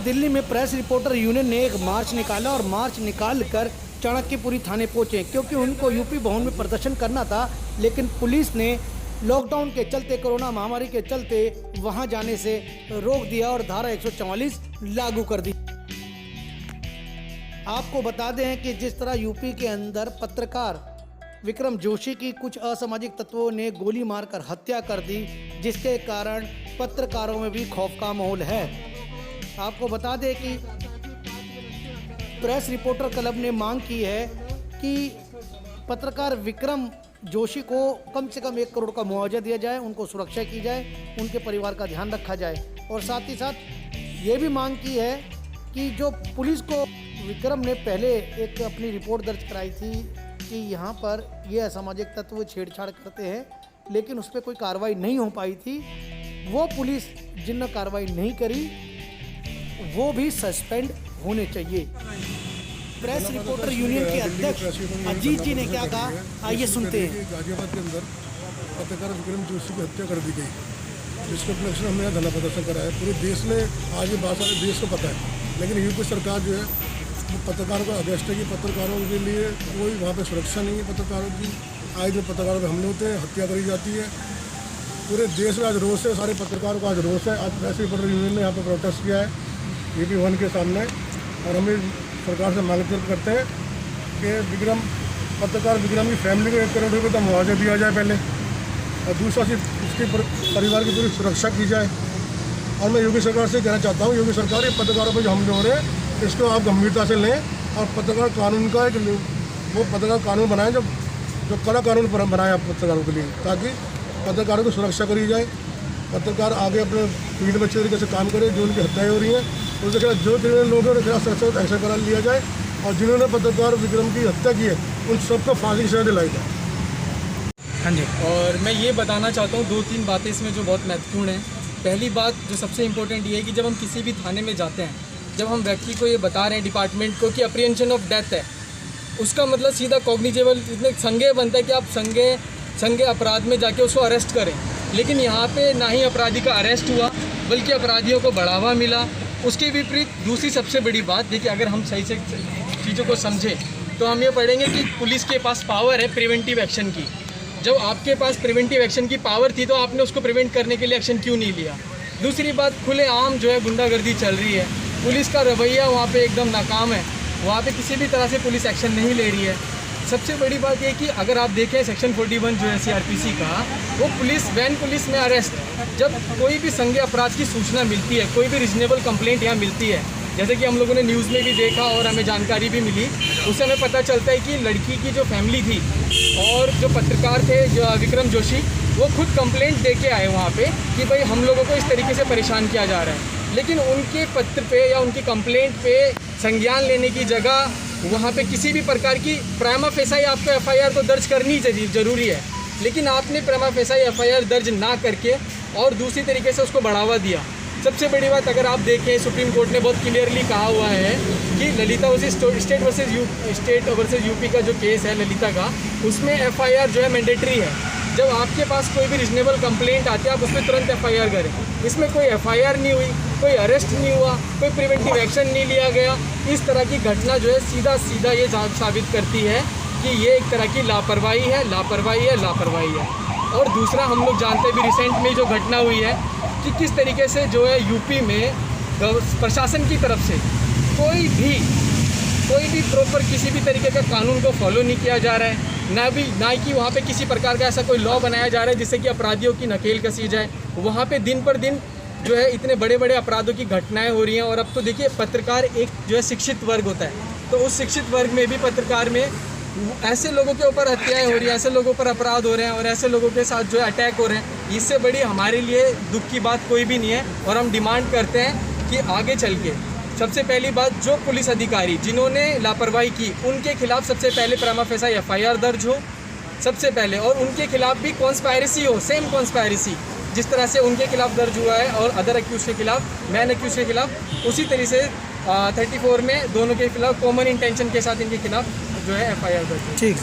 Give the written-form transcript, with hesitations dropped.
दिल्ली में press reporter union ने एक मार्च निकाला और मार्च निकालकर चाणक्यपुरी थाने पहुंचे क्योंकि उनको यूपी भवन में प्रदर्शन करना था, लेकिन पुलिस ने लॉकडाउन के चलते, कोरोना महामारी के चलते वहां जाने से रोक दिया और धारा 144 लागू कर दी। आपको बता दें कि जिस तरह यूपी के अंदर पत्रकार विक्रम जोशी की कुछ असामाजिक तत्वों ने गोली मारकर हत्या कर दी, जिसके कारण पत्रकारों में भी खौफ का माहौल है। आपको बता दें कि प्रेस रिपोर्टर क्लब ने मांग की है कि पत्रकार विक्रम जोशी को कम से कम 1 करोड़ का मुआवजा दिया जाए, उनको सुरक्षा की जाए, उनके परिवार का ध्यान रखा जाए। और साथ ही साथ ये भी मांग की है कि जो पुलिस को विक्रम ने पहले एक अपनी रिपोर्ट दर्ज कराई थी कि यहाँ पर ये असामाजिक तत्व छेड़छाड़ करते हैं, लेकिन उस पर कोई कार्रवाई नहीं हो पाई थी। वो पुलिस जिनने कार्रवाई नहीं करी वो भी सस्पेंड होने चाहिए। प्रेस रिपोर्टर यूनियन के अध्यक्ष अजीत जी ने क्या कहा, आइए सुनते हैं। गाजियाबाद के अंदर पत्रकार विक्रम जोशी की हत्या कर दी गई, जिसके उपलक्ष्य में हमने यहाँ धरना प्रदर्शन करा है। पूरे देश में आज ये बात सारे देश को पता है, लेकिन यूपी सरकार जो है वो पत्रकारों को अगेंस्ट है कि पत्रकारों के लिए कोई वहाँ पे सुरक्षा नहीं है। पत्रकारों की आज दिन पत्रकारों पर हमले होते हैं, हत्या करी जाती है। पूरे देश में आज रोष है, सारे पत्रकारों का आज रोष है। आज प्रेस रिपोर्टर यूनियन ने यहाँ पर प्रोटेस्ट किया है यूपी भवन के सामने, और हम सरकार से मांग करते हैं कि पत्रकार विक्रम की फैमिली को 1 करोड़ रुपये का मुआवजा दिया जाए पहले, और दूसरा सिर्फ उसके परिवार की पूरी सुरक्षा की जाए। और मैं योगी सरकार से कहना चाहता हूँ, योगी सरकार ये पत्रकारों पर जो हमले हो रहे हैं इसको आप गंभीरता से लें और पत्रकार कानून का वो पत्रकार कानून बनाएं जो कड़ा कानून बनाएं आप पत्रकारों के लिए, ताकि पत्रकारों की सुरक्षा करी जाए। पत्रकार आगे अपने फील्ड में अच्छे तरीके से काम करें। जो उनकी हत्याएँ हो रही हैं उसके खिलाफ जो लोगों के खिलाफ सख्त एक्शन करा लिया जाए, और जिन्होंने पत्रकार विक्रम की हत्या की है उन सबको फांसी की सजा दिलाई जाए। हाँ जी। और मैं ये बताना चाहता हूँ 2-3 बातें इसमें जो बहुत महत्वपूर्ण है। पहली बात जो सबसे इम्पोर्टेंट ये है कि जब हम किसी भी थाने में जाते हैं, जब हम व्यक्ति को ये बता रहे हैं डिपार्टमेंट को कि अप्रीहेंशन ऑफ डेथ है, उसका मतलब सीधा कॉग्निजेबल इतने संज्ञेय बनता है कि आप संज्ञेय अपराध में जाके उसको अरेस्ट करें। लेकिन यहाँ पे ना ही अपराधी का अरेस्ट हुआ बल्कि अपराधियों को बढ़ावा मिला। उसके विपरीत दूसरी सबसे बड़ी बात देखिए, अगर हम सही से चीज़ों को समझें तो हम ये पढ़ेंगे कि पुलिस के पास पावर है प्रिवेंटिव एक्शन की। जब आपके पास प्रिवेंटिव एक्शन की पावर थी तो आपने उसको प्रिवेंट करने के लिए एक्शन क्यों नहीं लिया। दूसरी बात, खुलेआम जो है गुंडागर्दी चल रही है, पुलिस का रवैया वहाँ पे एकदम नाकाम है, वहाँ पे किसी भी तरह से पुलिस एक्शन नहीं ले रही है। सबसे बड़ी बात ये कि अगर आप देखें सेक्शन 41 जो है CRPC का, वो पुलिस में अरेस्ट, जब कोई भी संज्ञेय अपराध की सूचना मिलती है, कोई भी रीजनेबल कंप्लेंट यहाँ मिलती है, जैसे कि हम लोगों ने न्यूज़ में भी देखा और हमें जानकारी भी मिली, उससे हमें पता चलता है कि लड़की की जो फैमिली थी और जो पत्रकार थे जो विक्रम जोशी, वो खुद कंप्लेंट दे के आए वहाँ पे कि भाई हम लोगों को इस तरीके से परेशान किया जा रहा है। लेकिन उनके पत्र पे या उनकी कंप्लेंट पे संज्ञान लेने की जगह वहाँ पे किसी भी प्रकार की प्राइमा फेसाई आपको FIR तो दर्ज करनी जरूरी है, लेकिन आपने प्राइमा फेसाई FIR दर्ज ना करके और दूसरी तरीके से उसको बढ़ावा दिया। सबसे बड़ी बात, अगर आप देखें सुप्रीम कोर्ट ने बहुत क्लियरली कहा हुआ है कि Lalita versus state versus UP का जो केस है ललिता का, उसमें FIR जो है मैंडेटरी है। जब आपके पास कोई भी रीजनेबल कंप्लेंट आती है आप उसमें तुरंत FIR करें। इसमें कोई FIR नहीं हुई, कोई अरेस्ट नहीं हुआ, कोई प्रिवेंटिव एक्शन नहीं लिया गया। इस तरह की घटना जो है सीधा ये साबित करती है कि ये एक तरह की लापरवाही है। और दूसरा, हम लोग जानते भी रिसेंट में जो घटना हुई है कि किस तरीके से जो है यूपी में प्रशासन की तरफ से कोई भी प्रॉपर किसी भी तरीके का कानून को फॉलो नहीं किया जा रहा है, ना कि वहाँ पे किसी प्रकार का ऐसा कोई लॉ बनाया जा रहा है जिससे कि अपराधियों की नकेल कसी जाए। वहाँ पे दिन पर दिन जो है इतने बड़े बड़े अपराधों की घटनाएं हो रही हैं। और अब तो देखिए, पत्रकार एक जो है शिक्षित वर्ग होता है, तो उस शिक्षित वर्ग में भी पत्रकार में ऐसे लोगों के ऊपर हत्याएं हो रही हैं, ऐसे लोगों पर अपराध हो रहे हैं और ऐसे लोगों के साथ जो है अटैक हो रहे हैं। इससे बड़ी हमारे लिए दुख की बात कोई भी नहीं है। और हम डिमांड करते हैं कि आगे चल के सबसे पहली बात, जो पुलिस अधिकारी जिन्होंने लापरवाही की उनके खिलाफ सबसे पहले प्राइमा फेसाई FIR दर्ज हो सबसे पहले, और उनके खिलाफ भी कॉन्स्पायरेसी हो, सेम कॉन्स्पायरेसी जिस तरह से उनके खिलाफ दर्ज हुआ है और अदर एक्यूज के खिलाफ, मैन एक्यूज के खिलाफ, उसी तरीके से 34 में दोनों के खिलाफ कॉमन इंटेंशन के साथ इनके खिलाफ जो है FIR दर्ज हो। ठीक।